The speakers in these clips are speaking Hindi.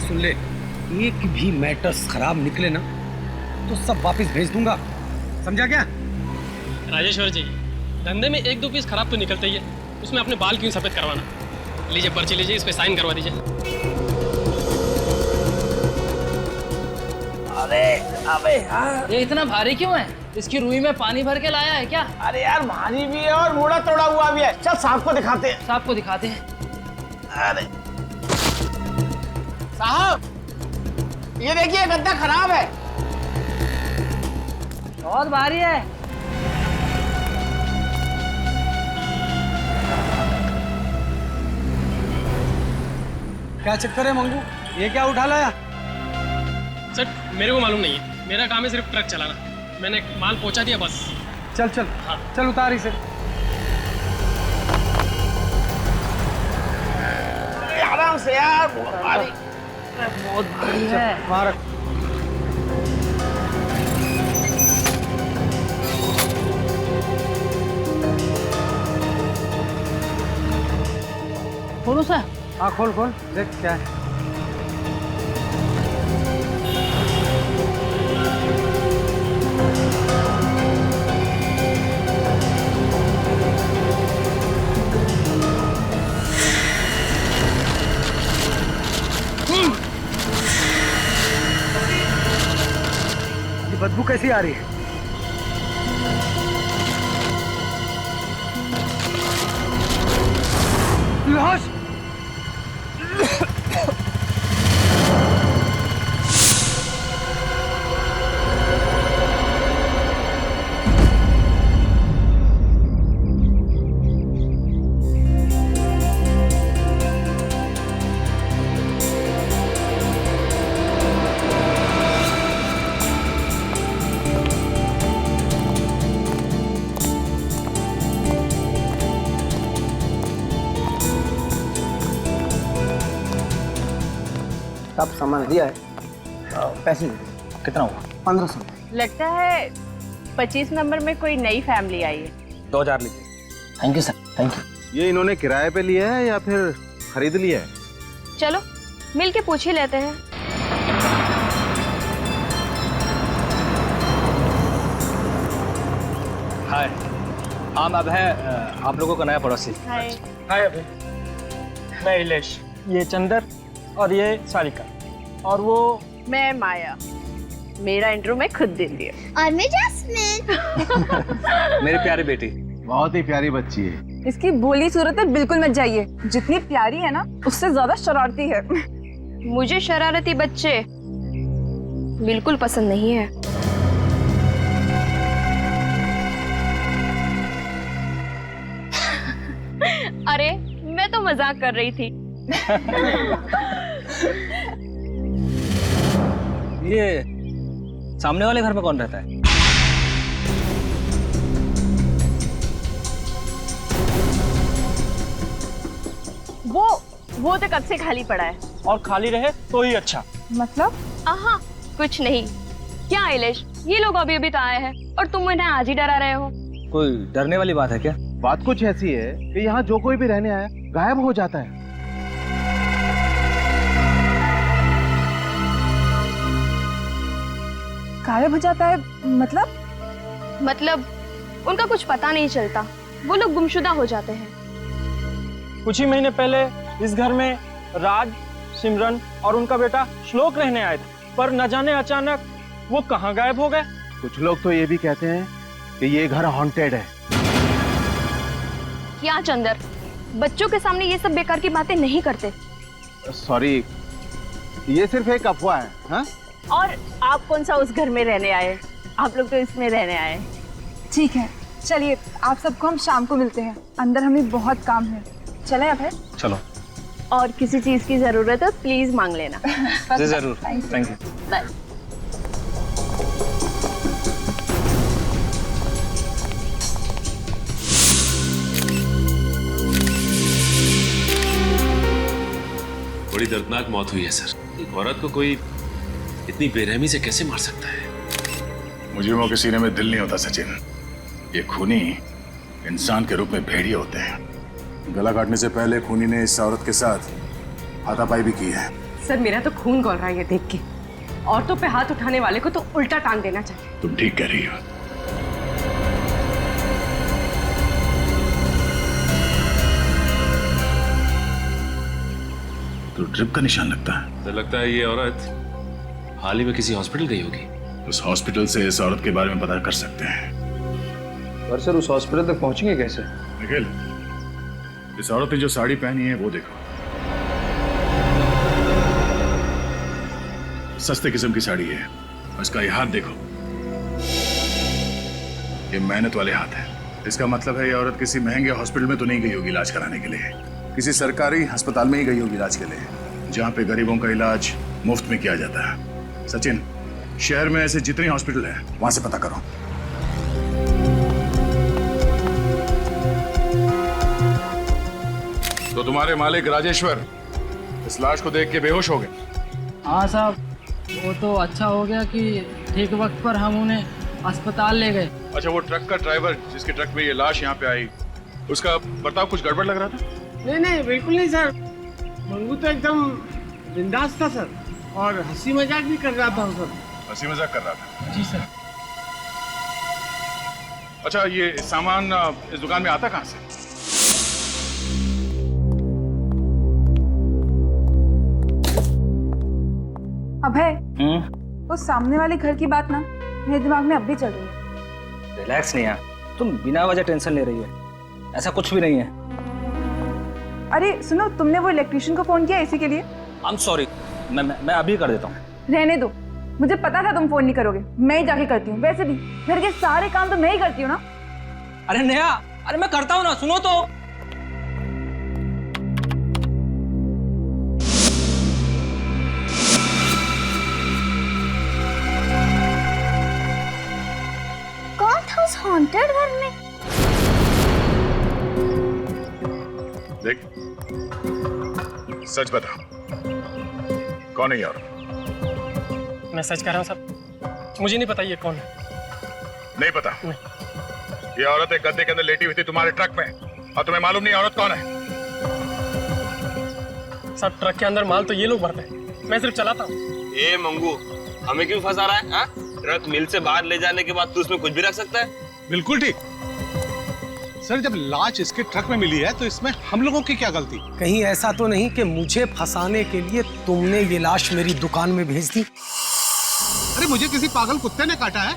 सुन ले, एक भी मैटर्स खराब निकले ना तो सब वापस भेज दूंगा, समझा क्या? राजेश्वर जी, धंधे में एक दो पीस खराब तो निकलते ही है, उसमें अपने बाल क्यों सफेद करवाना? लीजिए पर्ची लीजिए, इस पे साइन करवा दीजिए। अरे अबे यार, ये इतना भारी क्यों है? इसकी रुई में पानी भर के लाया है क्या? अरे यार भारी भी है और मुड़ा तोड़ा हुआ भी है। चल साहब को दिखाते हैं। साहब को दिखाते हैं। अरे साहब, ये देखिए गद्दा खराब है। बहुत भारी है। क्या चक्कर है मंगू, ये क्या उठा लाया? सर मेरे को मालूम नहीं है, मेरा काम है सिर्फ ट्रक चलाना, मैंने माल पहुंचा दिया बस। चल चल हाँ। चल उतार इसे। आराम से यार, बहुत भारी। बहुत भारी है। वहाँ रख। खोलो सर। हाँ खोल खोल, देख क्या है। ये बदबू कैसी आ रही है? लाश! सब सामान दिया है, पैसे कितना हुआ? 1500। लगता है 25 नंबर में कोई नई फैमिली आई है। 2000 लीजिए। Thank you sir, thank you. ये इन्होंने किराए पे लिया है या फिर खरीद लिया है? चलो मिल के पूछ ही लेते हैं। हाय, हम अब है आप लोगों का नया पड़ोसी। हाय। हाय अभी, मैं इलेश, ये चंदर और ये सारिका, और वो मैं माया। मेरा इंट्रो मैं खुद देती हूँ। और मैं जैस्मिन। मेरी प्यारी बेटी। बहुत ही प्यारी बच्ची है। इसकी भोली सूरत बिल्कुल मत जाइए, जितनी प्यारी है ना उससे ज्यादा शरारती है। मुझे शरारती बच्चे बिल्कुल पसंद नहीं है। अरे मैं तो मजाक कर रही थी। ये सामने वाले घर में कौन रहता है? वो तो कब से खाली पड़ा है। और खाली रहे तो ही अच्छा। मतलब? आहा, कुछ नहीं। क्या आइलेश, ये लोग अभी अभी तो आए हैं और तुम उन्हें आज ही डरा रहे हो। कोई डरने वाली बात है क्या? बात कुछ ऐसी है कि यहाँ जो कोई भी रहने आया गायब हो जाता है। गायब हो जाता है मतलब उनका कुछ पता नहीं चलता, वो लोग गुमशुदा हो जाते हैं। कुछ ही महीने पहले इस घर में राज, सिमरन और उनका बेटा श्लोक रहने आए थे, पर न जाने अचानक वो कहाँ गायब हो गए। कुछ लोग तो ये भी कहते हैं कि ये घर हॉन्टेड है। क्या चंदर, बच्चों के सामने ये सब बेकार की बातें नहीं करते। सॉरी, ये सिर्फ एक अफवाह है। हाँ? और आप कौन सा उस घर में रहने आए? आप लोग तो इसमें रहने आए। ठीक है, चलिए आप सबको हम शाम को मिलते हैं, अंदर हमें बहुत काम है। चले अभय? चलो। और किसी चीज की जरूरत है प्लीज मांग लेना। जी जरूर, थैंक यू। बाय। बड़ी दर्दनाक मौत हुई है सर। एक औरत को कोई इतनी बेरहमी से कैसे मार सकता है? मुजरिमों के सीने में दिल नहीं होता सचिन। ये खूनी इंसान के रूप में भेड़िए होते हैं। गला काटने से पहले खूनी ने इस औरत के साथ हाथापाई भी की है। सर मेरा तो खून खौल रहा है ये देख के। औरतों पे हाथ उठाने वाले को तो उल्टा टांग देना चाहिए। तुम ठीक कह रही हो। तो ड्रिप का निशान लगता है। तो लगता है ये औरत हाल ही में किसी हॉस्पिटल गई होगी। उस हॉस्पिटल से इस औरत के बारे में पता कर सकते हैं। और सर उस हॉस्पिटल तक पहुंचेंगे कैसे? निखिल, इस औरत ने जो साड़ी पहनी है वो देखो। सस्ते किस्म की साड़ी है। और इसका ये हाथ देखो, ये मेहनत वाले हाथ है। इसका मतलब है ये औरत किसी महंगे हॉस्पिटल में तो नहीं गई होगी इलाज कराने के लिए। किसी सरकारी अस्पताल में ही गई होगी इलाज के लिए, जहाँ पे गरीबों का इलाज मुफ्त में किया जाता है। सचिन, शहर में ऐसे जितने हॉस्पिटल हैं वहां से पता करो। तो तुम्हारे मालिक राजेश्वर इस लाश को देख के बेहोश हो गए? हाँ साहब, वो तो अच्छा हो गया कि ठीक वक्त पर हम उन्हें अस्पताल ले गए। अच्छा, वो ट्रक का ड्राइवर जिसके ट्रक में ये लाश यहाँ पे आई, उसका बर्ताव कुछ गड़बड़ लग रहा था? नहीं नहीं, बिल्कुल नहीं सर। मंगू तो एकदम बिंदास था सर, और हंसी मजाक भी कर रहा था सर। हंसी मजाक कर रहा था? जी सर। अच्छा, ये सामान इस दुकान में आता कहाँ से? अभय, उस सामने वाले घर की बात ना मेरे दिमाग में अब भी चल रही है। रिलैक्स नेहा, तुम बिना वजह टेंशन ले रही हो। ऐसा कुछ भी नहीं है। अरे सुनो, तुमने वो इलेक्ट्रिशियन को फोन किया इसी के लिए? आई एम सॉरी, मैं अभी कर देता हूँ। रहने दो, मुझे पता था तुम फोन नहीं करोगे। मैं ही जाके करती हूँ। वैसे भी घर के सारे काम तो मैं ही करती हूँ ना। अरे नेहा, अरे मैं करता हूँ ना, सुनो तो। कौन था उस हॉन्टेड घर में? देख, सच बता, कौन है ये औरत? मैं सच कह रहा हूँ साहब, मुझे नहीं पता ये कौन है। नहीं पता? नहीं। ये औरत एक गद्दे के अंदर लेटी हुई थी तुम्हारे ट्रक में, और तुम्हें मालूम नहीं औरत कौन है? साहब, ट्रक के अंदर माल तो ये लोग भरते हैं, मैं सिर्फ चलाता हूँ। ए मंगू, हमें क्यों फंसा रहा है? ट्रक मिल से बाहर ले जाने के बाद तू उसमें कुछ भी रख सकता है? बिल्कुल ठीक सर। जब लाश इसके ट्रक में मिली है तो इसमें हम लोगों की क्या गलती? कहीं ऐसा तो नहीं कि मुझे फंसाने के लिए तुमने ये लाश मेरी दुकान में भेज दी? अरे मुझे किसी पागल कुत्ते ने काटा है।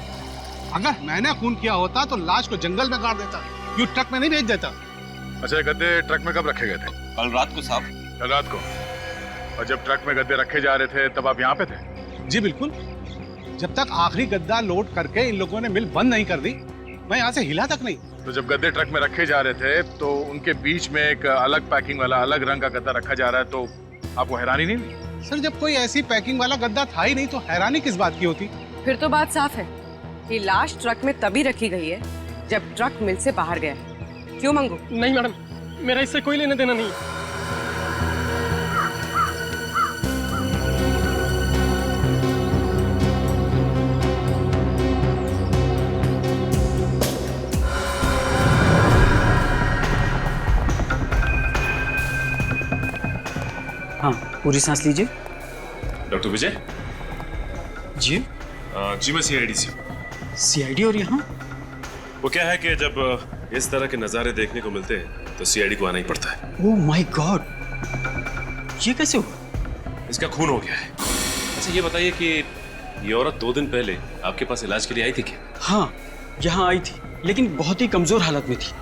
अगर मैंने खून किया होता तो लाश को जंगल में गाड़ देता, यूं ट्रक में नहीं भेज देता। अच्छा, ये गद्दे ट्रक में कब रखे गए थे? कल रात को साहब। कल रात को? और जब ट्रक में गद्दे रखे जा रहे थे तब आप यहाँ पे थे? जी बिल्कुल। जब तक आखिरी गद्दा लोड करके इन लोगों ने मिल बंद नहीं कर दी, मैं यहाँ से हिला तक नहीं। तो जब गद्दे ट्रक में रखे जा रहे थे तो उनके बीच में एक अलग पैकिंग वाला अलग रंग का गद्दा रखा जा रहा है, तो आपको हैरानी नहीं हुई? सर, जब कोई ऐसी पैकिंग वाला गद्दा था ही नहीं तो हैरानी किस बात की होती? फिर तो बात साफ है कि लाश ट्रक में तभी रखी गई है जब ट्रक मिल से बाहर गया है। क्यों मंगू? नहीं मैडम, मेरा इससे कोई लेना देना नहीं है। हाँ, पूरी सांस लीजिए। डॉक्टर विजय जी? जी मैं सीआईडी से हूँ। सीआईडी? और यहाँ? वो क्या है कि जब इस तरह के नज़ारे देखने को मिलते हैं तो सीआईडी को आना ही पड़ता है। ओह माय गॉड, ये कैसे हुआ? इसका खून हो गया है। अच्छा ये बताइए कि ये औरत 2 दिन पहले आपके पास इलाज के लिए आई थी क्या? हाँ, यहाँ आई थी, लेकिन बहुत ही कमजोर हालत में थी।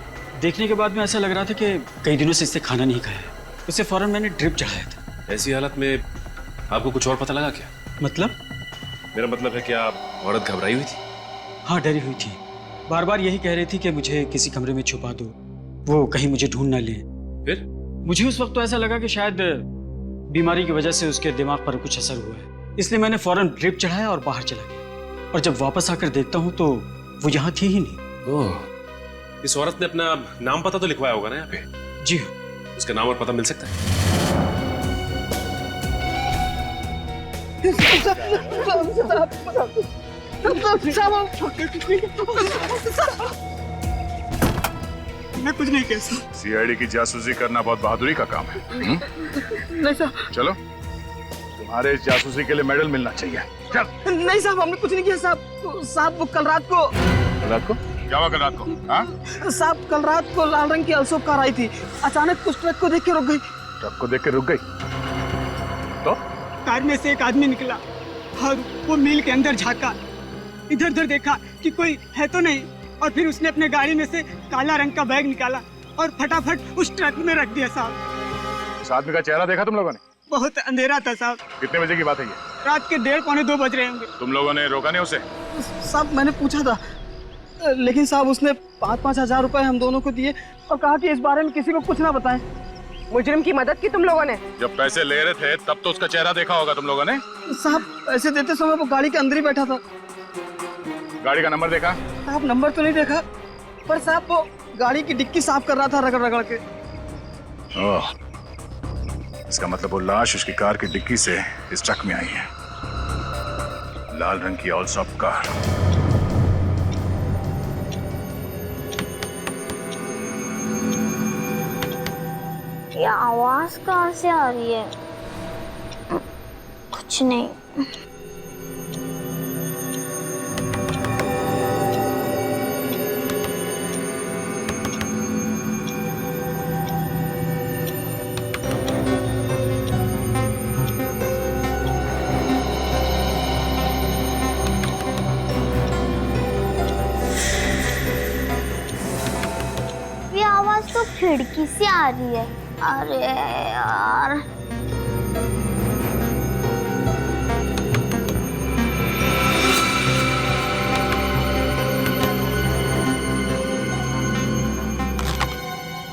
देखने के बाद में ऐसा लग रहा था कि कई दिनों से इससे खाना नहीं खाया है। उसे फौरन मैंने ड्रिप चढ़ाया था। ऐसी हालत में आपको कुछ और पता लगा क्या? मतलब? मेरा मतलब है कि आप औरत घबराई हुई थी? हाँ, डरी हुई थी। बार बार यही कह रही थी कि मुझे किसी कमरे में छुपा दो, वो कहीं मुझे ढूंढ ना ले। फिर? मुझे उस वक्त तो ऐसा लगा कि शायद बीमारी की वजह से उसके दिमाग पर कुछ असर हुआ है, इसलिए मैंने फौरन ड्रिप चढ़ाया और बाहर चला गया। और जब वापस आकर देखता हूँ तो वो यहाँ थी ही नहीं। ओह, इस औरत ने अपना नाम पता तो लिखवाया होगा ना यहाँ पे? जी हाँ। उसका नाम और पता मिल सकता है? मैं कुछ नहीं कह सकता। सीआईडी की जासूसी करना बहुत बहादुरी का काम है। नहीं सर। चलो तुम्हारे इस जासूसी के लिए मेडल मिलना चाहिए। चल। नहीं साहब, हमने कुछ नहीं किया साहब। तो साहब वो कल रात को क्या हुआ कल रात को? हाँ? साहब कल रात को लाल रंग की अल्सोप कार आई थी, अचानक उस ट्रक को देख के रुक गई। ट्रक को देख के रुक गई तो? कार में से एक आदमी निकला और वो मिल के अंदर झांका, इधर उधर देखा कि कोई है तो नहीं, और फिर उसने अपने गाड़ी में से काला रंग का बैग निकाला और फटाफट उस ट्रक में रख दिया साहब। उस आदमी का चेहरा देखा तुम लोगों ने? बहुत अंधेरा था साहब। कितने बजे की बात है ये? रात के 1:30 पौने 2 बज रहे होंगे। तुम लोगों ने रोका नहीं उसे? साहब मैंने पूछा था, लेकिन साहब उसने 5-5 हजार रुपए हम दोनों को दिए और कहा कि इस बारे में किसी को कुछ ना बताएं। मुजरिम की मदद की तुम लोगों ने? जब पैसे ले रहे थे तब तो उसका चेहरा देखा होगा तुम लोगों ने? साहब पैसे देते समय वो गाड़ी के अंदर ही बैठा था। गाड़ी का नंबर देखा? साहब नंबर तो नहीं देखा, पर साहब वो गाड़ी की डिक्की साफ कर रहा था रगड़ रगड़ के। ओह, इसका मतलब वो लाश उसकी कार की डिक्की से इस ट्रक में आई है। लाल रंग की ऑल्सॉप कार। ये आवाज कहाँ से आ रही है? कुछ नहीं। ये आवाज तो खिड़की से आ रही है। अरे यार,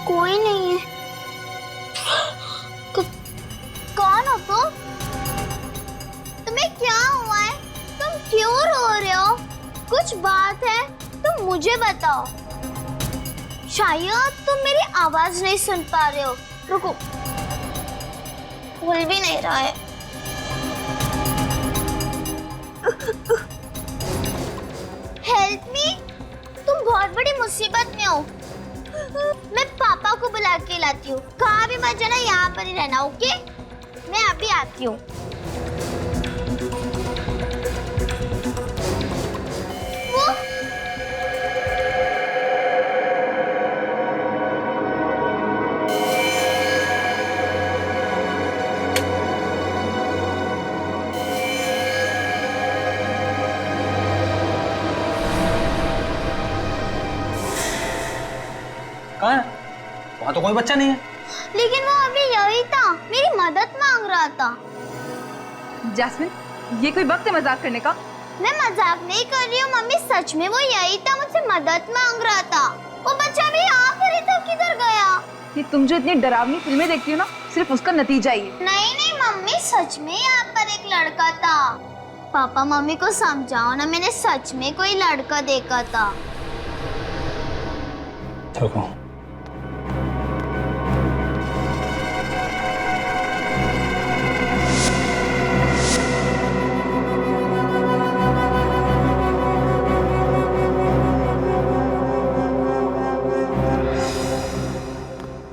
कोई नहीं है। कौन हो तुम? तुम्हें क्या हुआ है? तुम क्यों रो रहे हो? कुछ बात है तो मुझे बताओ। शायद तुम मेरी आवाज नहीं सुन पा रहे हो। रुको, खुल भी नहीं रहा है। हेल्प मी, तुम बहुत बड़ी मुसीबत में हो। मैं पापा को बुला के लाती हूँ। कहाँ भी मत जाना, यहाँ पर ही रहना, ओके? मैं अभी आती हूँ। कहाँ है? वहाँ तो कोई बच्चा नहीं है। लेकिन वो अभी यही था, मेरी मदद मांग रहा था। जैस्मिन, ये कोई वक्त है मजाक करने का? मैं मजाक नहीं कर रही हूँ मम्मी, सच में वो यही था, मुझसे मदद मांग रहा था। वो बच्चा भी यहाँ पर ही था, किधर गया? ये तुम जो इतनी डरावनी फिल्में देखती हो ना, सिर्फ उसका नतीजा ही है। नहीं नहीं मम्मी, सच में यहाँ पर एक लड़का था। पापा मम्मी को समझाओ ना, मैंने सच में कोई लड़का देखा था। रुको।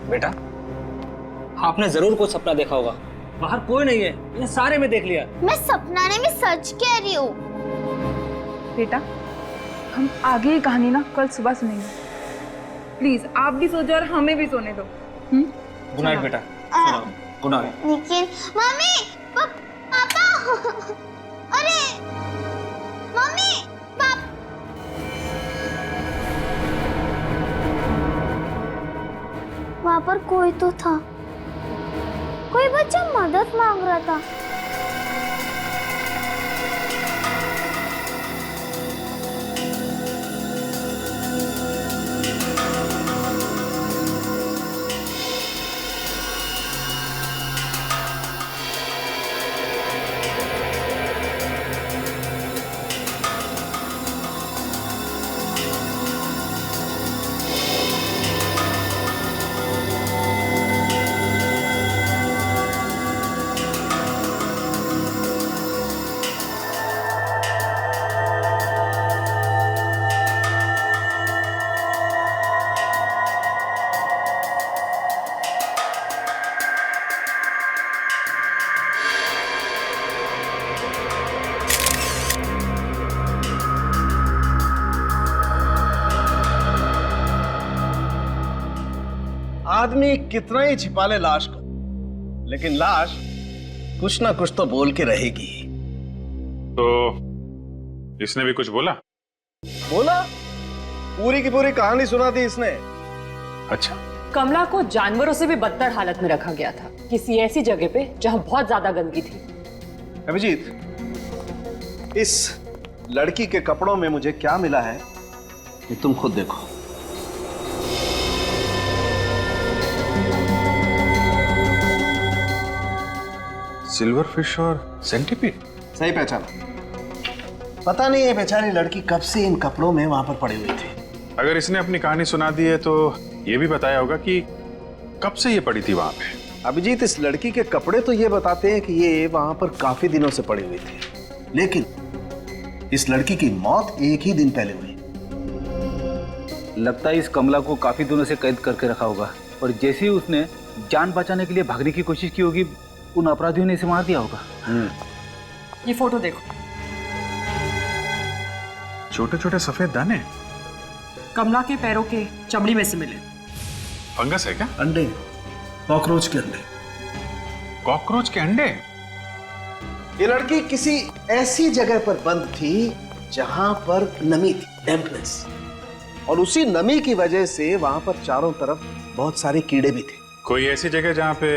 बेटा, आपने जरूर कुछ सपना देखा होगा। बाहर कोई नहीं है, ये सारे में देख लिया। मैं सपना नहीं, मैं सच कह रही हूँ। बेटा, हम आगे की कहानी ना कल सुबह सुनेंगे। प्लीज आप भी सो जाओ और हमें भी सोने दो। गुड नाइट बेटा। Good night. लेकिन मम्मी, पापा, अरे मम्मी, वहाँ पर कोई तो था, कोई बच्चा मदद मांग रहा था। आदमी कितना ही छिपा ले लाश को, लेकिन लाश कुछ ना कुछ तो बोल के रहेगी। तो इसने भी कुछ बोला? बोला, पूरी की पूरी कहानी सुना दी इसने। अच्छा। कमला को जानवरों से भी बदतर हालत में रखा गया था, किसी ऐसी जगह पे जहां बहुत ज्यादा गंदगी थी। अभिजीत, इस लड़की के कपड़ों में मुझे क्या मिला है ये तुम खुद देखो। सिल्वर फिश और सेंटीपीड। सही पहचाना। पता नहीं ये बेचारी लड़की कब से इन कपड़ों में वहां पर पड़ी हुई थी। अगर इसने अपनी कहानी सुना दी है तो ये भी बताया होगा कि कब से ये पड़ी थी वहां पे। अभिजीत, इस लड़की के कपड़े तो ये बताते हैं कि ये वहां पर काफी दिनों से पड़ी हुई थी, लेकिन इस लड़की की मौत एक ही दिन पहले हुई। लगता है इस कमला को काफी दिनों से कैद करके रखा होगा और जैसे ही उसने जान बचाने के लिए भागने की कोशिश की होगी, उन अपराधियों ने इसे मार दिया होगा। ये फोटो देखो। छोटे छोटे सफेद दाने कमला के पैरों के चमड़ी में से मिले। फंगस है क्या? अंडे, कॉकरोच के अंडे। कॉकरोच के अंडे? ये लड़की किसी ऐसी जगह पर बंद थी जहां पर नमी थी, डैम्पनेस, और उसी नमी की वजह से वहां पर चारों तरफ बहुत सारे कीड़े भी थे। कोई ऐसी जगह जहां पे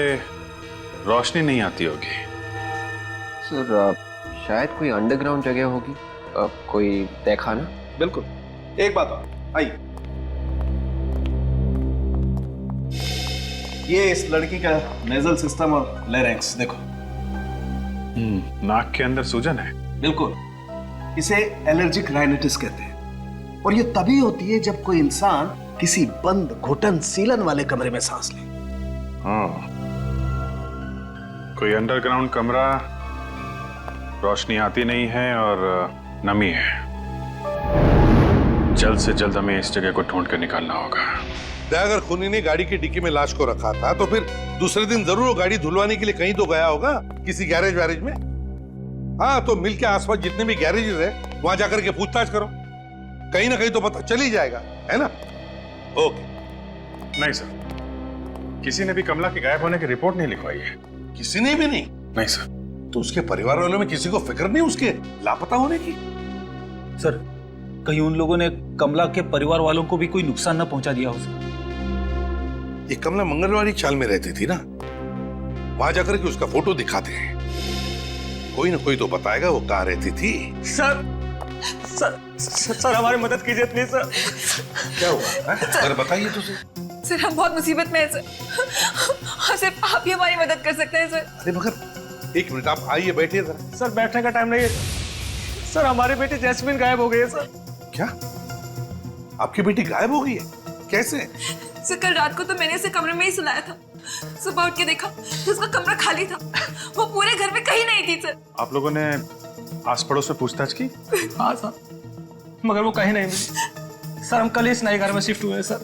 रोशनी नहीं आती होगी। सर शायद कोई अंडरग्राउंड जगह होगी, कोई तहखाना। बिल्कुल। एक बात और, आइए, ये इस लड़की का नेजल सिस्टम और लेरेंक्स देखो। नाक के अंदर सूजन है। बिल्कुल, इसे एलर्जिक राइनाइटिस कहते हैं, और ये तभी होती है जब कोई इंसान किसी बंद, घुटन, सीलन वाले कमरे में सांस ले। हाँ, कोई अंडरग्राउंड कमरा, रोशनी आती नहीं है और नमी है। जल्द से जल्द हमें इस जगह को ढूंढ कर निकालना होगा। अगर खूनी ने गाड़ी की डिक्की में लाश को रखा था तो फिर दूसरे दिन जरूर वो गाड़ी धुलवाने के लिए कहीं तो गया होगा, किसी गैरेज वैरेज में। हाँ, तो मिल के आसपास जितने भी गैरेजेस है वहां जाकर के पूछताछ करो, कहीं ना कहीं तो पता चल ही जाएगा, है ना? ओके। नहीं सर, किसी ने भी कमला के गायब होने की रिपोर्ट नहीं लिखवाई है। किसी ने भी नहीं? नहीं सर। तो उसके परिवार वालों में किसी को फिक्र नहीं उसके लापता होने की? सर, कहीं उन लोगों ने कमला के परिवार वालों को भी कोई नुकसान न पहुंचा दिया हो सर? ये कमला मंगलवारी चाल में रहती थी ना, वहां जाकर के उसका फोटो दिखाते हैं, कोई ना कोई तो बताएगा वो कहाँ रहती थी। सर सर सर हमारी मदद कीजिए प्लीज सर। क्या हुआ? अगर बताइए तो सर, हम बहुत मुसीबत में हैं सर, सिर्फ आप ही हमारी मदद कर सकते हैं सर। अरे मगर एक मिनट, आप आइए, बैठिए जरा। सर बैठने का टाइम नहीं है सर, हमारी बेटी जैस्मिन गायब हो गई है सर। क्या? आपकी बेटी गायब हो गई है? कैसे? सर, कल रात को तो मैंने उसे कमरे में ही सुलाया था, सुबह उठ के देखा तो उसका कमरा खाली था, वो पूरे घर में कहीं नहीं थी सर। आप लोगों ने आस पड़ोस में पूछताछ की? हाँ सर, मगर वो कहीं नहीं मिली सर। हम कल ही इस नए घर में शिफ्ट हुए सर।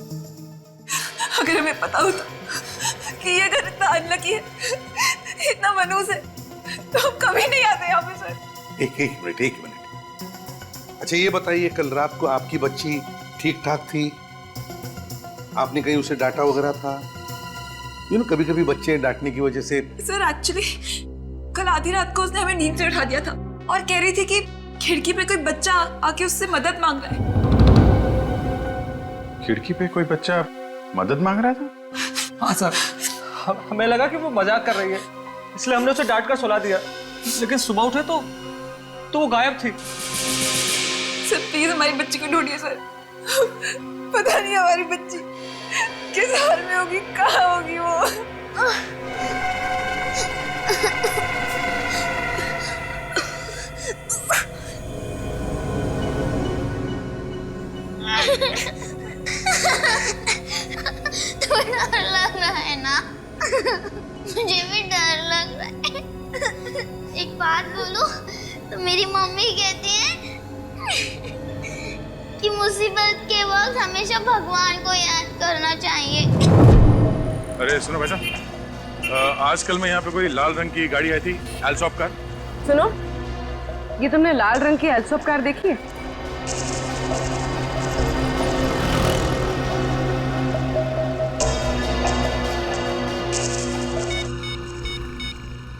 अगर हमें पता होता कि ये घर इतना अनलकी है, इतना मनूस है, तो हम कभी नहीं आते यहाँ पे सर। एक मिनट। अच्छा ये बताइए, कल रात को आपकी बच्ची ठीक ठाक थी? आपने कहीं उसे डांटा वगैरह था? कभी कभी बच्चे डांटने की वजह से। सर एक्चुअली कल आधी रात को उसने हमें नींद से उठा दिया था और कह रही थी कि खिड़की पे कोई बच्चा आके उससे मदद मांग रहा है। खिड़की पे कोई बच्चा मदद मांग रहा था? हाँ सर, हमें लगा कि वो मजाक कर रही है, इसलिए हमने उसे डांट कर सुला दिया, लेकिन सुबह उठे तो वो गायब थी। सर प्लीज हमारी बच्ची को ढूंढिए सर, पता नहीं हमारी बच्ची किस हाल में होगी, कहाँ होगी वो। तुम्हें डर लग रहा है ना? मुझे भी डर लग रहा है। एक बात बोलूं तो मेरी मम्मी कहती है कि मुसीबत के वक्त हमेशा भगवान को याद करना चाहिए। अरे सुनो बेटा, आजकल में यहाँ पे कोई लाल रंग की गाड़ी आई थी, एल्सॉप कार। सुनो, ये तुमने लाल रंग की एल्सॉप कार देखी है?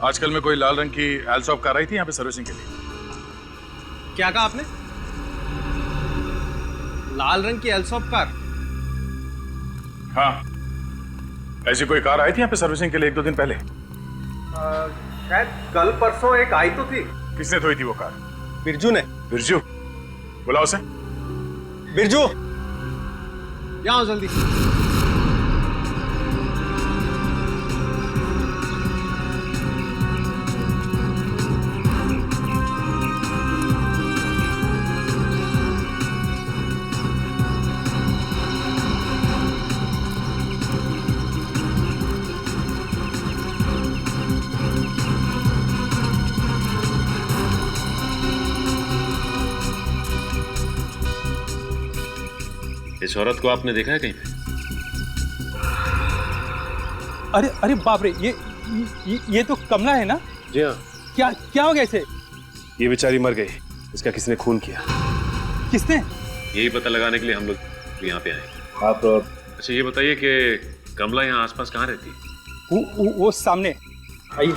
आजकल में कोई लाल रंग की एल्सॉप कार आई थी यहाँ पे सर्विसिंग के लिए। क्या कहा आपने? लाल रंग की एल्सॉप कार? हाँ, ऐसी कोई कार आई थी यहाँ पे सर्विसिंग के लिए 1-2 दिन पहले? शायद कल परसों एक आई तो थी। किसने धोई थी वो कार? बिरजू ने। बिरजू? बुलाओ उसे। बिरजू, यहाँ आओ जल्दी। इस औरत को आपने देखा है कहीं पे? अरे अरे बाप रे, ये तो कमला है ना? जी हाँ। क्या हो गया इसे? ये बेचारी मर गई। इसका किसने खून किया? किसने? यही पता लगाने के लिए हम लोग यहाँ पे आए। आप अच्छा ये बताइए कि कमला यहाँ आसपास कहाँ रहती है? वो सामने आइए।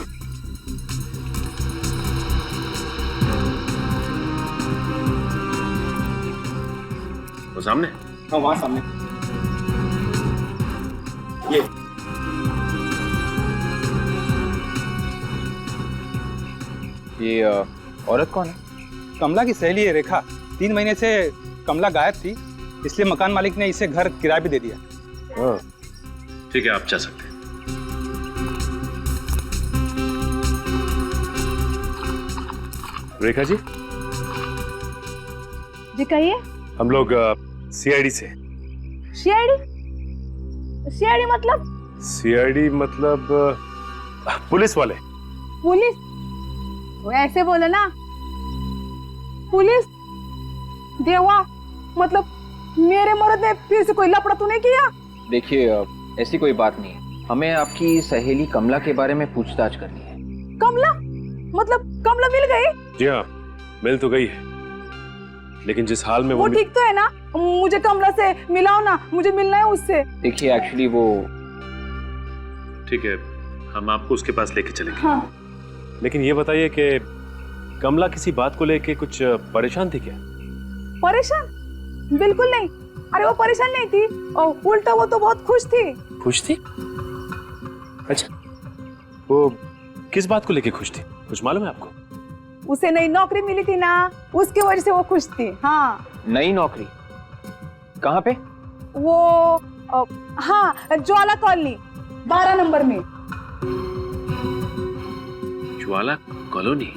वो सामने? हाँ, वहाँ सामने। ये औरत कौन है? कमला की सहेली है रेखा। 3 महीने से कमला गायब थी, इसलिए मकान मालिक ने इसे घर किराए पे दे दिया। ठीक है, आप जा सकते हैं। रेखा जी? जी कहिए। हम लोग सीआईडी से। सीआईडी मतलब? सीआईडी मतलब पुलिस वाले। पुलिस? वो ऐसे बोले ना, पुलिस देवा, मतलब मेरे मर्द ने फिर से कोई लफड़ा तो नहीं किया? देखिए ऐसी कोई बात नहीं है, हमें आपकी सहेली कमला के बारे में पूछताछ करनी है। कमला? मतलब कमला मिल गई? जी हाँ, मिल तो गई है, लेकिन जिस हाल में वो ठीक तो है ना? मुझे कमला से मिलाओ ना, मुझे मिलना है उससे। देखिए एक्चुअली वो ठीक है, हम आपको उसके पास लेके चलेंगे। हाँ। लेकिन ये बताइए कि कमला किसी बात को लेके कुछ परेशान थी क्या? परेशान? बिल्कुल नहीं। अरे वो परेशान नहीं थी, और उल्टा वो तो बहुत खुश थी। खुश थी? अच्छा, वो किस बात को लेके खुश थी, कुछ मालूम है आपको? उसे नई नौकरी मिली थी ना, उसके वजह से वो खुश थी। हाँ। नई नौकरी? कहाँ पे? वो हाँ, ज्वाला कॉलोनी 12 नंबर में। ज्वाला कॉलोनी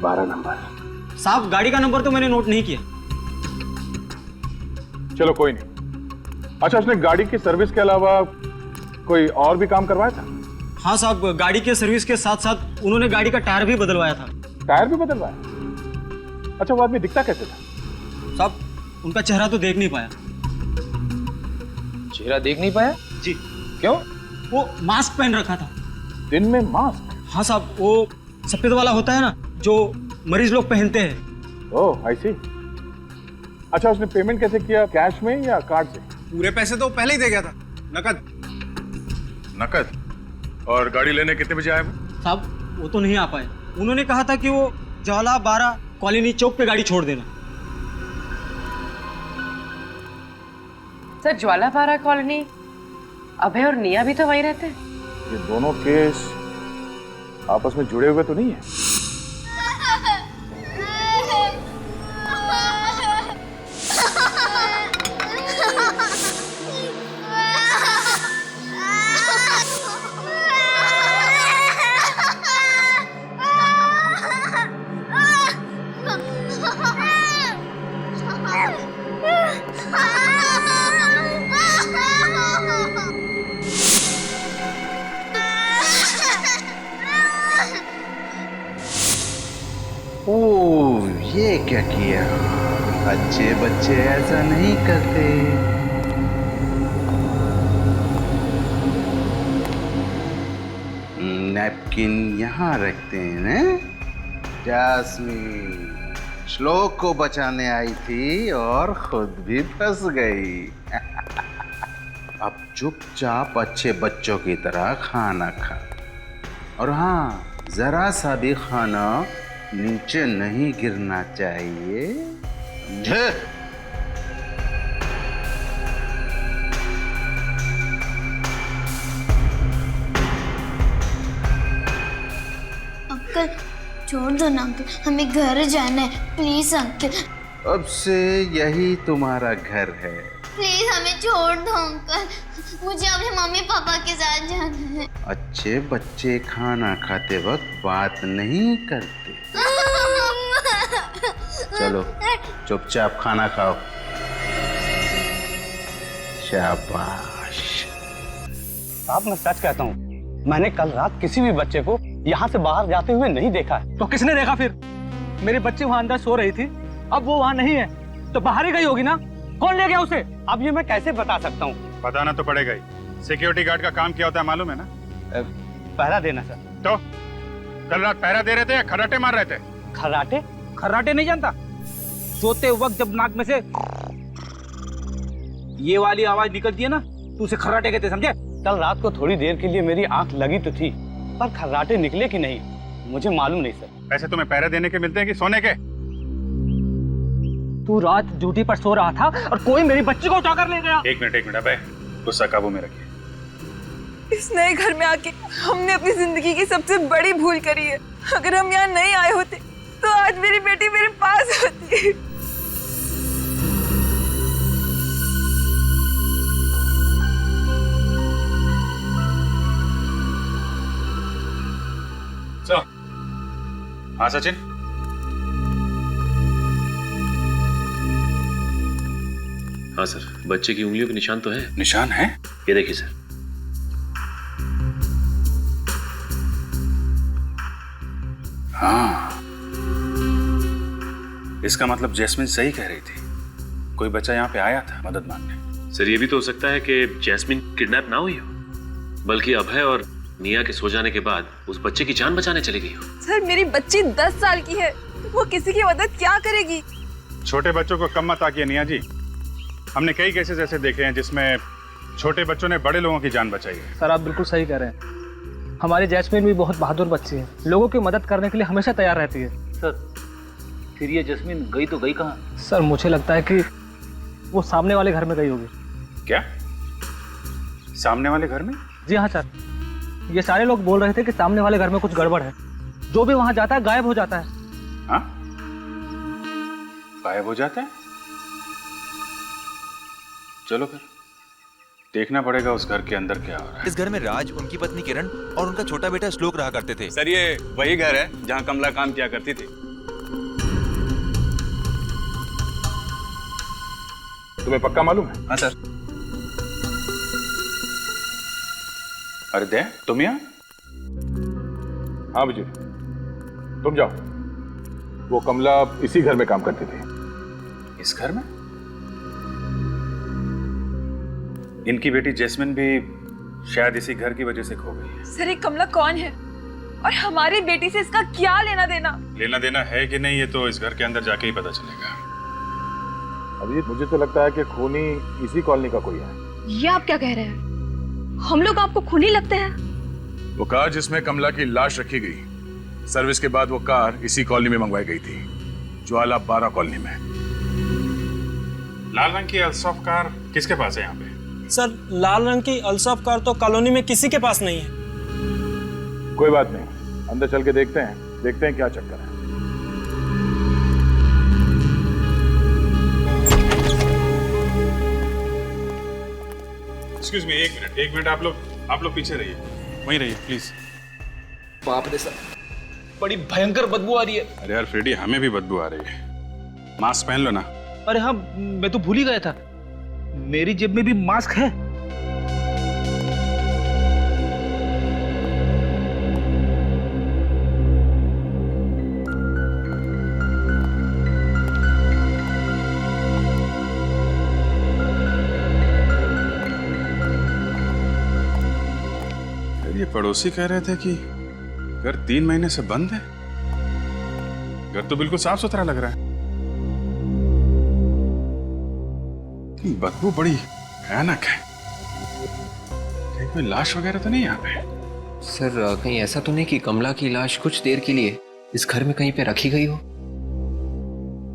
12 नंबर। साहब गाड़ी का नंबर तो मैंने नोट नहीं किया। चलो कोई नहीं। अच्छा, उसने गाड़ी की सर्विस के अलावा कोई और भी काम करवाया था? हाँ साहब, गाड़ी के सर्विस के साथ साथ उन्होंने गाड़ी का टायर भी बदलवाया था। टायर भी बदलवाया? अच्छा, वो आदमी दिखता कैसे था? साहब उनका चेहरा तो देख नहीं पाया। चेहरा देख नहीं पाया? जी। क्यों? वो मास्क पहन रखा था। दिन में मास्क? हाँ साहब, वो सफेद वाला होता है ना जो मरीज लोग पहनते हैं। ओह आई सी। अच्छा, उसने पेमेंट कैसे किया, कैश में या कार्ड से? पूरे पैसे तो पहले ही दे गया था, नकद। नकद? और गाड़ी लेने कितने बजे आया? साहब वो तो नहीं आ पाए, उन्होंने कहा था कि वो ज्वाला 12 कॉलोनी चौक पे गाड़ी छोड़ देना। सर ज्वाला 12 कॉलोनी अभय और निया भी तो वहीं रहते हैं। ये दोनों केस आपस में जुड़े हुए तो नहीं है? ओह, ये क्या किया? अच्छे बच्चे ऐसा नहीं करते। नैपकिन यहाँ रखते हैं ना? जास्मीन श्लोक को बचाने आई थी और खुद भी फंस गई। अब चुपचाप अच्छे बच्चों की तरह खाना खा। और हाँ, जरा सा भी खाना नीचे नहीं गिरना चाहिए, समझे? अंकल छोड़ दो ना अंकल, हमें घर जाना है, प्लीज अंकल। अब से यही तुम्हारा घर है। प्लीज हमें छोड़ दो अंकल, मुझे अपने मम्मी पापा के साथ जाना है। अच्छे बच्चे खाना खाते वक्त बात नहीं करते। चलो चुपचाप खाना खाओ। शाबाश। साहब मैं सच कहता हूँ, मैंने कल रात किसी भी बच्चे को यहाँ से बाहर जाते हुए नहीं देखा है। तो किसने देखा फिर? मेरे बच्चे वहां अंदर सो रही थी, अब वो वहां नहीं है, तो बाहर ही गई होगी ना। कौन ले गया उसे? अब ये मैं कैसे बता सकता हूँ? बताना तो पड़ेगा ही। सिक्योरिटी गार्ड का काम क्या होता है मालूम है ना? पहरा देना सर। तो कल रात पहरा दे रहे थे या खर्राटे मार रहे थे? खर्राटे? खर्राटे नहीं जानता? सोते वक्त जब नाक में से ये वाली आवाज निकलती है ना, तो उसे खर्राटे कहते, समझे? कल रात को थोड़ी देर के लिए मेरी आंख लगी तो थी, पर खर्राटे निकले कि नहीं मुझे मालूम नहीं सर। पैसे तुम्हें पहरा देने के मिलते हैं कि सोने के? तू रात ड्यूटी पर सो रहा था और कोई मेरी बच्ची को उठाकर ले गया। एक मिनट अबे, गुस्सा काबू में रखिए। इस नए घर में आके हमने अपनी जिंदगी की सबसे बड़ी भूल करी है। अगर हम यहाँ नहीं आए होते तो आज मेरी बेटी मेरे पास होती। हाँ सचिन, हाँ सर, बच्चे की उंगलियों के निशान तो है। निशान है? ये देखिए सर। हाँ, इसका मतलब जैस्मिन सही कह रही थी, कोई बच्चा यहाँ पे आया था मदद मांगने। सर ये भी तो हो सकता है कि जैस्मिन किडनैप ना हुई हो, बल्कि अभय और निया के सो जाने के बाद उस बच्चे की जान बचाने चली गई हो। सर मेरी बच्ची 10 साल की है, वो किसी की मदद क्या करेगी? छोटे बच्चों को कम मत आकिए निया जी। हमने कई केसेस ऐसे देखे हैं जिसमें छोटे बच्चों ने बड़े लोगों की जान बचाई है। सर आप बिल्कुल सही कह रहे हैं। हमारी जैस्मिन भी बहुत बहादुर बच्ची है, लोगों की मदद करने के लिए हमेशा तैयार रहती है। सर फिर ये जैस्मिन गई तो गई कहाँ? सर मुझे लगता है कि वो सामने वाले घर में गई होगी। क्या? सामने वाले घर में? जी हाँ सर, ये सारे लोग बोल रहे थे कि सामने वाले घर में कुछ गड़बड़ है। जो भी वहां जाता है गायब हो जाता है। हाँ? गायब हो जाता है? चलो फिर देखना पड़ेगा उस घर के अंदर क्या हो रहा है। इस घर में राज, उनकी पत्नी किरण और उनका छोटा बेटा श्लोक रहा करते थे। सर ये वही घर है जहाँ कमला काम किया करती थी। तुम्हें पक्का मालूम है? हाँ सर। अरे दे, तुम यहाँ? हाँ विजय, तुम जाओ। वो कमला इसी घर में काम करती थी। इस घर में? इनकी बेटी जैस्मिन भी शायद इसी घर की वजह से खो गई है। सर ये कमला कौन है और हमारी बेटी से इसका क्या लेना देना? लेना देना है कि नहीं ये तो इस घर के अंदर जाके ही पता चलेगा। अभी मुझे तो लगता है कि खूनी इसी कॉलोनी का कोई है। ये आप क्या कह रहे हैं? हम लोग आपको खूनी लगते हैं? वो कार जिसमें कमला की लाश रखी गई, सर्विस के बाद वो कार इसी कॉलोनी में मंगवाई गई थी, ज्वाला 12 कॉलोनी में। लाल रंग की अल्सॉफ कार किसके पास है यहाँ पे? सर लाल रंग की अल्सॉफ कार तो कॉलोनी में किसी के पास नहीं है। कोई बात नहीं, अंदर चल के देखते हैं क्या चक्कर है। एक्सक्यूज मी, एक मिनट आप लोग पीछे रहिए, वहीं रहिए प्लीज। बाप रे सर, बड़ी भयंकर बदबू आ रही है। अरे यार फ्रेडी, हमें भी बदबू आ रही है। मास्क पहन लो ना। अरे हाँ, मैं तो भूल ही गया था, मेरी जेब में भी मास्क है। ये पड़ोसी कह रहे थे कि घर 3 महीने से बंद है। घर तो बिल्कुल साफ सुथरा लग रहा है। बदबू बड़ी भयानक है। कहीं कोई लाश वगैरह तो नहीं यहाँ पे? सर कहीं ऐसा तो नहीं कि कमला की लाश कुछ देर के लिए इस घर में कहीं पे रखी गई हो?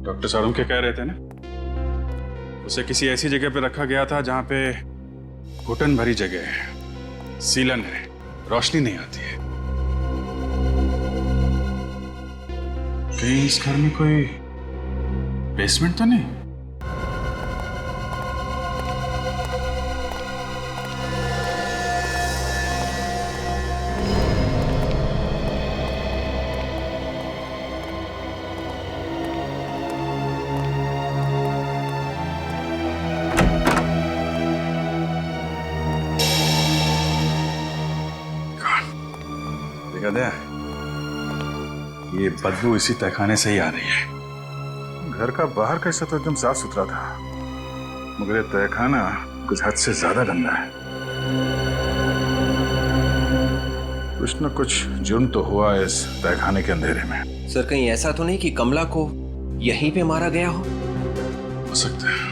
डॉक्टर सारूम के कह रहे थे ना, उसे किसी ऐसी जगह पे रखा गया था जहां पे घुटन भरी जगह है, सीलन है, रोशनी नहीं आती है। कहीं इस घर में कोई बेसमेंट तो नहीं? देखा दया, ये बदबू इसी तहखाने से ही आ रही है। घर का बाहर का हिस्सा तो एकदम साफ सुथरा था, मगर ये तहखाना कुछ हद से ज्यादा गंदा है। कुछ न कुछ जुर्म तो हुआ है इस तहखाने के अंधेरे में। सर कहीं ऐसा तो नहीं कि कमला को यहीं पे मारा गया हो सकता है।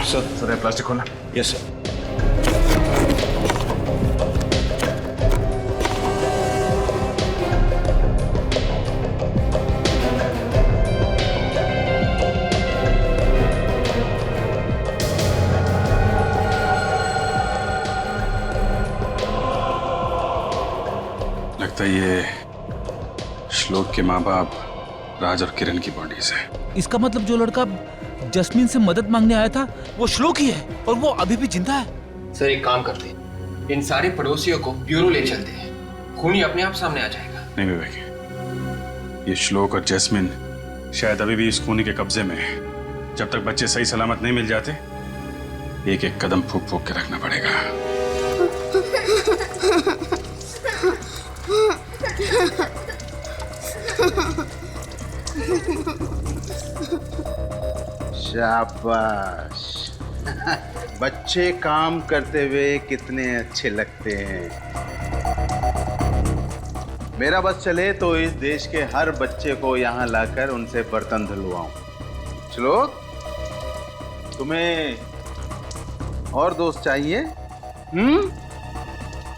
सर प्लास्टिक खोलना। Yes sir. लगता है ये श्लोक के माँ बाप राज और किरण की बॉडीज है। इसका मतलब जो लड़का जस्मीन से मदद मांगने आया था वो श्लोक ही है और वो अभी भी जिंदा है। सर एक काम करते हैं, इन सारे पड़ोसियों को ब्यूरो ले चलते हैं, खूनी अपने आप सामने आ जाएगा। नहीं विवेक, ये श्लोक और जैस्मिन शायद अभी भी इस खूनी के कब्जे में है। जब तक बच्चे सही सलामत नहीं मिल जाते, एक एक कदम फूक फूक के रखना पड़ेगा। शाबाश। बच्चे काम करते हुए कितने अच्छे लगते हैं। मेरा बस चले तो इस देश के हर बच्चे को यहाँ लाकर उनसे बर्तन धुलवाऊं। चलो, तुम्हें और दोस्त चाहिए?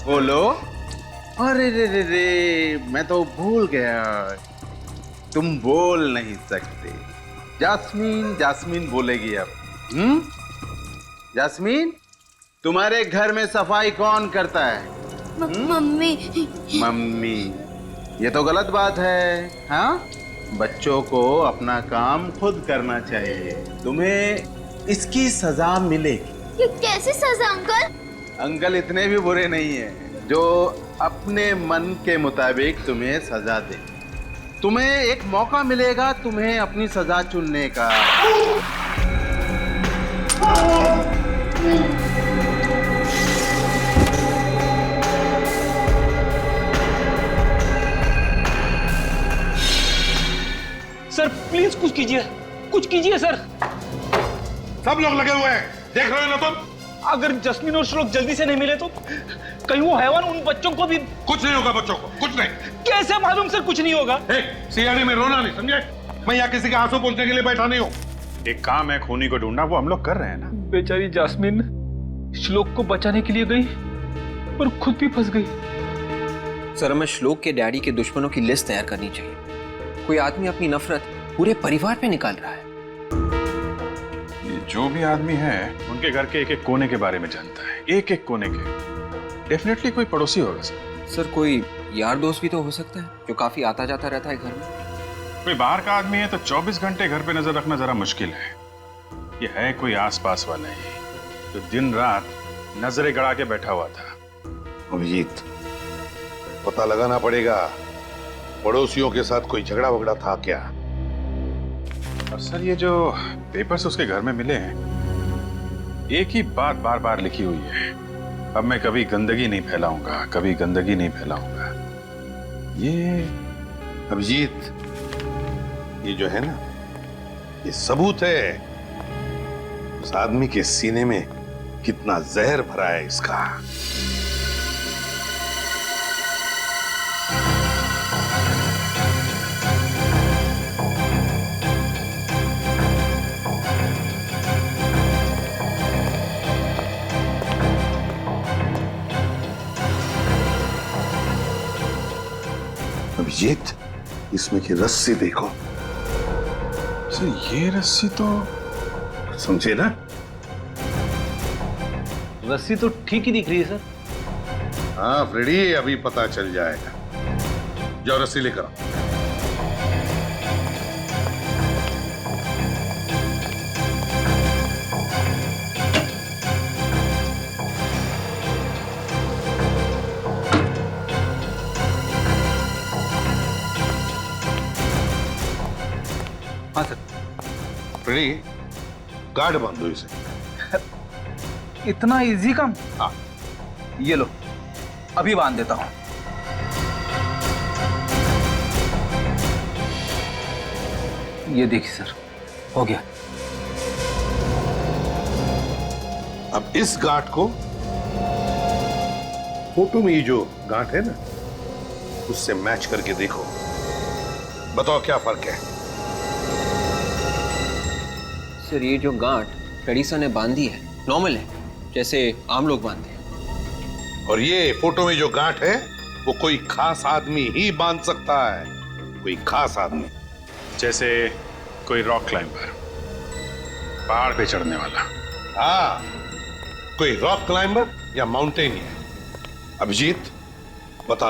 बोलो। अरे रे रे रे, मैं तो भूल गया, तुम बोल नहीं सकते। जास्मीन जास्मीन बोलेगी अब। जास्मीन, तुम्हारे घर में सफाई कौन करता है? मम्मी। मम्मी, ये तो गलत बात है। हाँ, बच्चों को अपना काम खुद करना चाहिए। तुम्हें इसकी सजा मिलेगी। ये कैसी सजा अंकल? अंकल इतने भी बुरे नहीं है जो अपने मन के मुताबिक तुम्हें सजा दे। तुम्हें एक मौका मिलेगा तुम्हें अपनी सजा चुनने का। सर प्लीज कुछ कीजिए, कुछ कीजिए सर। सब लोग लगे हुए हैं, देख रहे हो ना तुम? अगर जस्मीन और श्लोक जल्दी से नहीं मिले तो कहीं वो हैवान उन बच्चों को भी। कुछ नहीं होगा बच्चों को, कुछ नहीं। कैसे मालूम सर? कुछ नहीं होगा। सियाने में रोना नहीं, समझे? मैं यहाँ किसी के आंसू पोंछने के लिए बैठा नहीं हूँ। एक काम है खूनी को ढूंढना, वो हम लोग कर रहे हैं ना। बेचारी जास्मीन श्लोक को बचाने के लिए गई पर खुद भी फंस गई। सर हमें श्लोक के डैडी के दुश्मनों की लिस्ट तैयार करनी चाहिए। कोई आदमी अपनी नफरत पूरे परिवार पे निकाल रहा है। ये जो भी आदमी है उनके घर के एक एक कोने के बारे में जानता है, एक एक कोने के। डेफिनेटली कोई पड़ोसी होगा सर। कोई यार दोस्त भी तो हो सकता है जो काफी आता जाता रहता है घर में। कोई बाहर का आदमी है तो 24 घंटे घर पे नजर रखना जरा मुश्किल है। ये है कोई आसपास वाला ही जो दिन रात नजरें गड़ा के बैठा हुआ था। अभिजीत, पता लगाना पड़ेगा पड़ोसियों के साथ कोई झगड़ा वगड़ा था क्या। और सर ये जो पेपर्स उसके घर में मिले हैं, एक ही बात बार बार लिखी हुई है, अब मैं कभी गंदगी नहीं फैलाऊंगा, कभी गंदगी नहीं फैलाऊंगा। ये अभिजीत, ये जो है ना, ये सबूत है उस आदमी के सीने में कितना जहर भरा है इसका। अभिजीत, इसमें की रस्सी देखो। सर ये रस्सी तो समझे ना? रस्सी तो ठीक ही दिख रही है सर। हाँ फ्रेडी, अभी पता चल जाएगा। जाओ रस्सी लेकर आओ। हाँ सर। फ्रेडी, गार्ड बांध दो इसे। इतना इजी काम? हाँ। ये लो, अभी बांध देता हूं। ये देखिए सर, हो गया। अब इस गांठ को फोटो में ये जो गांठ है ना, उससे मैच करके देखो। बताओ क्या फर्क है? सर ये जो गांठ फ्रेडी ने बांधी है नॉर्मल है, जैसे आम लोग बांधते हैं। और ये फोटो में जो गांठ है वो कोई खास आदमी ही बांध सकता है। कोई खास आदमी, जैसे कोई रॉक क्लाइंबर, पहाड़ पे चढ़ने वाला। हाँ, कोई रॉक क्लाइंबर या माउंटेनियर। अभिजीत, पता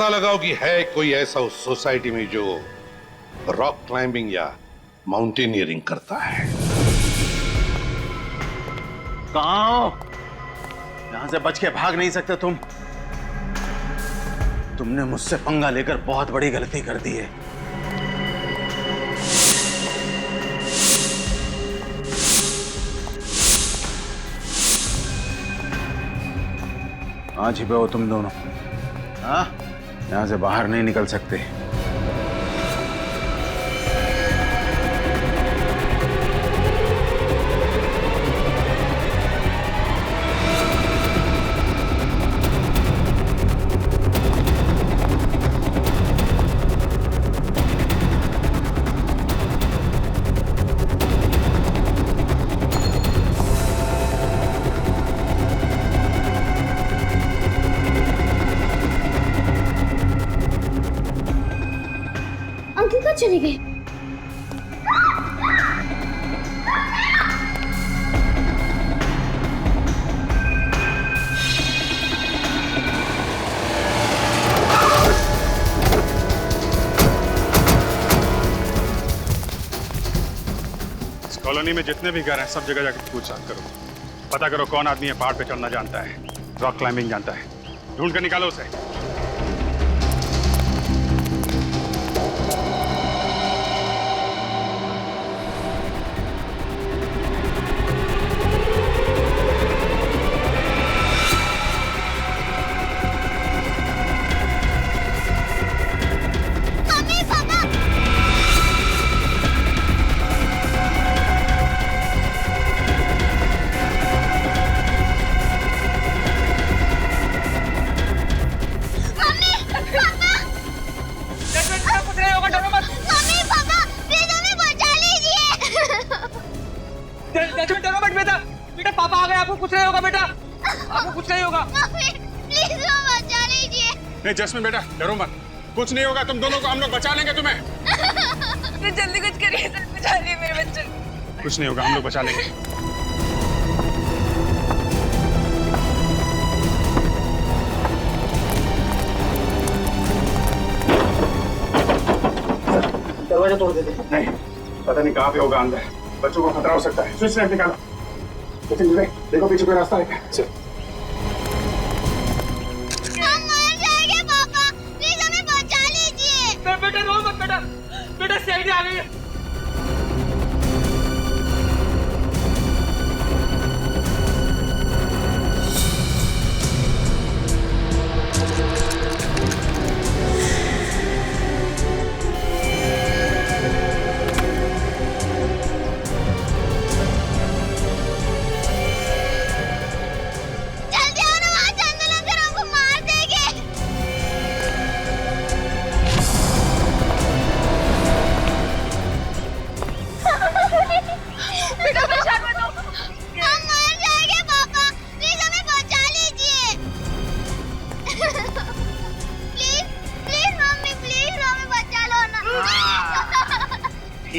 लगाओ कि है कोई ऐसा उस सोसाइटी में जो रॉक क्लाइंबिंग या माउंटेनियरिंग करता है। कहां हो? यहां से बच के भाग नहीं सकते तुम। तुमने मुझसे पंगा लेकर बहुत बड़ी गलती कर दी है। आज ही पे हो तुम दोनों। हाँ, यहां से बाहर नहीं निकल सकते। चले गए। इस कॉलोनी में जितने भी घर हैं सब जगह जाकर पूछताछ करो। पता करो कौन आदमी है पहाड़ पे चढ़ना जानता है, रॉक क्लाइंबिंग जानता है। ढूंढ कर निकालो उसे। नहीं जैस्मिन बेटा, डरो मत, कुछ नहीं होगा। तुम दोनों को हम लोग बचा लेंगे तुम्हें। तो जल्दी कुछ करिए सर, बचा लिए मेरे बच्चे। कुछ नहीं होगा, हम लोग बचा लेंगे। दरवाजा तोड़ देते। नहीं, पता नहीं कहाँ पे होगा अंदर। बच्चों को खतरा हो सकता है। स्विच लाइट निकालो। देखो पीछे कोई रास्ता है क्या? बेटा रो मत बेटा, बेटा सीआईडी आ गई है।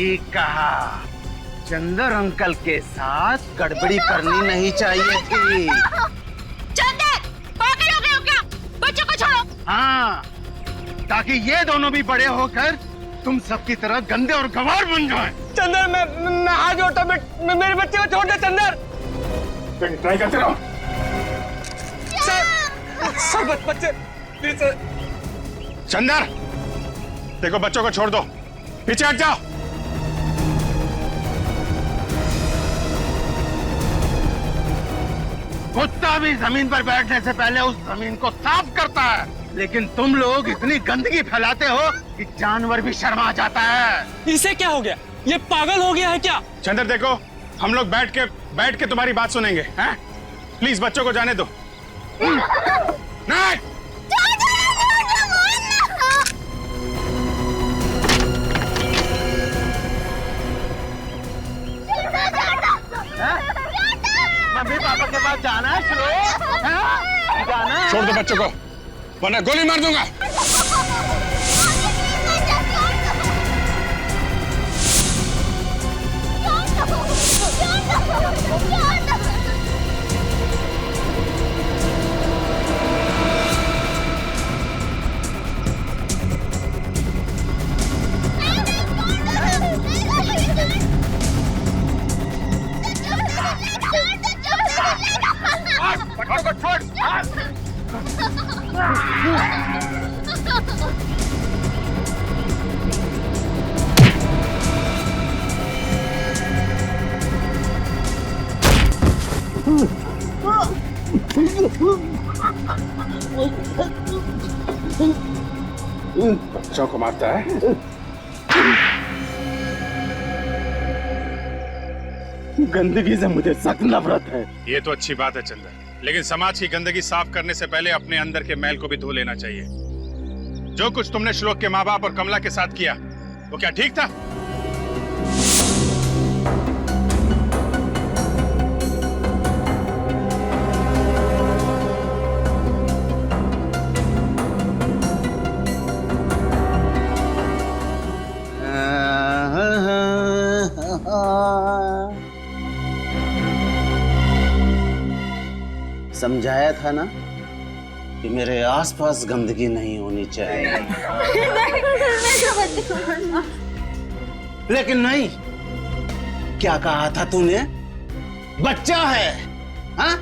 ठीक कहा। चंदर अंकल के साथ गड़बड़ी करनी नहीं चाहिए थी। चंदर, पागल हो गए हो क्या? बच्चों को छोड़ो। हाँ, ताकि ये दोनों भी बड़े होकर तुम सबकी तरह गंदे और गंवार बन जाएं। चंदर, मैं हाथ जोड़ता हूं, मेरे बच्चे को छोड़ दे चंदर। ट्राई करते रहो। सर बच्चे प्लीज सर। चंदर, देखो बच्चों को छोड़ दो, पीछे हट जाओ। कुत्ता भी जमीन पर बैठने से पहले उस जमीन को साफ करता है, लेकिन तुम लोग इतनी गंदगी फैलाते हो कि जानवर भी शर्मा जाता है। इसे क्या हो गया? ये पागल हो गया है क्या? चंदर देखो, हम लोग बैठ के तुम्हारी बात सुनेंगे, हैं? प्लीज बच्चों को जाने दो। नहीं। मम्मी पापा के पास जाना है श्लोक? जाना है? छोड़ दो बच्चों को, वरना गोली मार दूंगा। बच्चों को छोड़। बच्चों को मारता है। गंदगी से मुझे सख्त नफरत है। ये तो अच्छी बात है चंदर, लेकिन समाज की गंदगी साफ करने से पहले अपने अंदर के मैल को भी धो लेना चाहिए। जो कुछ तुमने श्लोक के माँ बाप और कमला के साथ किया, वो क्या ठीक था? समझाया था ना कि मेरे आसपास गंदगी नहीं होनी चाहिए। लेकिन नहीं, क्या कहा था तूने? बच्चा है, हाँ?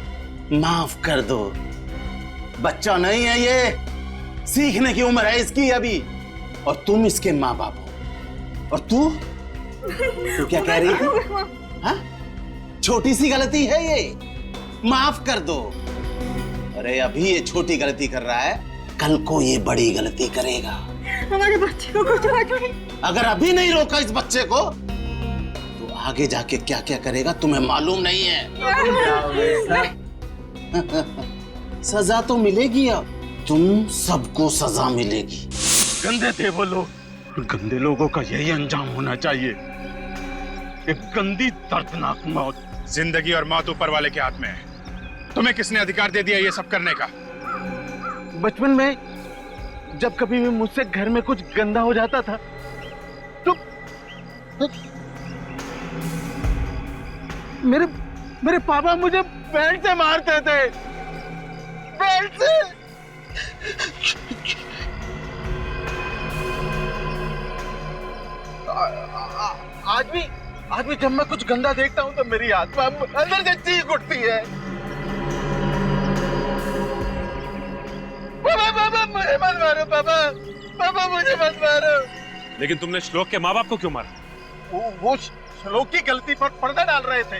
माफ कर दो, बच्चा नहीं है ये, सीखने की उम्र है इसकी अभी, और तुम इसके माँ बाप हो। और तू क्या कह रही थी? हाँ? छोटी सी गलती है ये, माफ कर दो। अरे अभी ये छोटी गलती कर रहा है, कल को ये बड़ी गलती करेगा। हमारे बच्चे को कुछ नहीं। अगर अभी नहीं रोका इस बच्चे को, तो आगे जाके क्या क्या करेगा तुम्हें मालूम नहीं है। सजा तो मिलेगी, अब तुम सबको सजा मिलेगी। गंदे थे वो लोग, गंदे लोगों का यही अंजाम होना चाहिए, एक गंदी दर्दनाक मौत। जिंदगी और मौत ऊपर वाले के हाथ में है। तुम्हें किसने अधिकार दे दिया ये सब करने का? बचपन में जब कभी भी मुझसे घर में कुछ गंदा हो जाता था तो मेरे पापा मुझे बेल्ट से मारते थे, बेल्ट से। आज भी जब मैं कुछ गंदा देखता हूँ तो मेरी आत्मा अंदर से चीख उठती है। पापा मुझे मत मारो, पापा मुझे मत मारो। लेकिन तुमने श्लोक के माँ बाप को क्यों मारा? वो श्लोक की गलती पर पर्दा डाल रहे थे,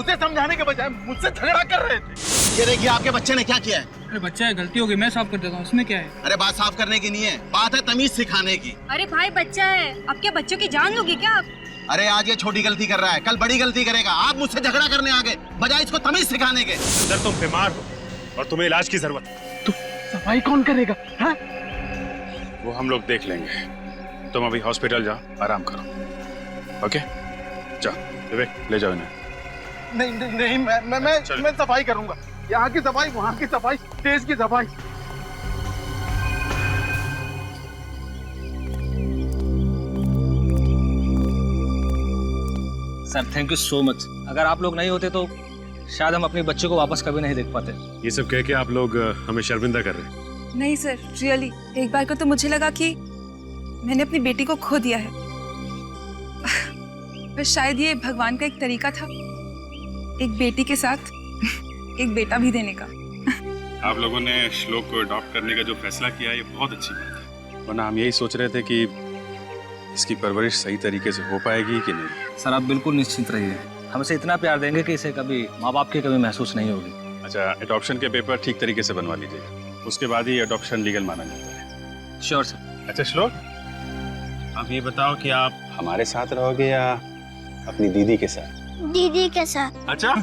उसे समझाने के बजाय मुझसे झगड़ा कर रहे थे। ये देखिए आपके बच्चे ने क्या किया है। अरे बच्चा है, गलती हो गई, मैं साफ कर देता हूँ, उसमें क्या है? अरे बात साफ करने की नहीं है, बात है तमीज सिखाने की। अरे भाई बच्चा है, अब क्या बच्चों की जान लोगे क्या आप? अरे आज ये छोटी गलती कर रहा है, कल बड़ी गलती करेगा। आप मुझसे झगड़ा करने आ गए बजाय इसको तमीज सिखाने के। सर तुम बीमार हो और तुम्हें इलाज की जरूरत है। तो सफाई कौन करेगा? हाँ? वो हम लोग देख लेंगे, तुम अभी हॉस्पिटल जाओ, आराम करो। ओके जाओ विवेक, ले जाओ इन्हें। नहीं, मैं सफाई करूंगा, यहाँ की सफाई, वहाँ की सफाई, देश की सफाई। Sir thank you so much. अगर आप लोग नहीं होते तो शायद हम अपने बच्चे को वापस कभी नहीं देख पाते। ये सब कह के आप लोग हमें शर्मिंदा कर रहे हैं। नहीं सर, रियली एक बार को तो मुझे लगा कि मैंने अपनी बेटी को खो दिया है। पर शायद ये भगवान का एक तरीका था एक बेटी के साथ एक बेटा भी देने का। आप लोगों ने श्लोक को अडॉप्ट करने का जो फैसला किया ये बहुत अच्छी बात है, वरना हम यही सोच रहे थे कि इसकी परवरिश सही तरीके से हो पाएगी कि नहीं। सर आप बिल्कुल निश्चिंत रहिए, हम इसे इतना प्यार देंगे कि इसे कभी माँ बाप की कमी महसूस नहीं होगी। अच्छा, अडॉप्शन के पेपर ठीक तरीके से बनवा लीजिएगा, उसके बाद ही अडॉप्शन लीगल माना जाता है। Sure sir. अच्छा श्लोक, आप ये बताओ कि आप हमारे साथ रहोगे या अपनी दीदी के साथ? दीदी के साथ। अच्छा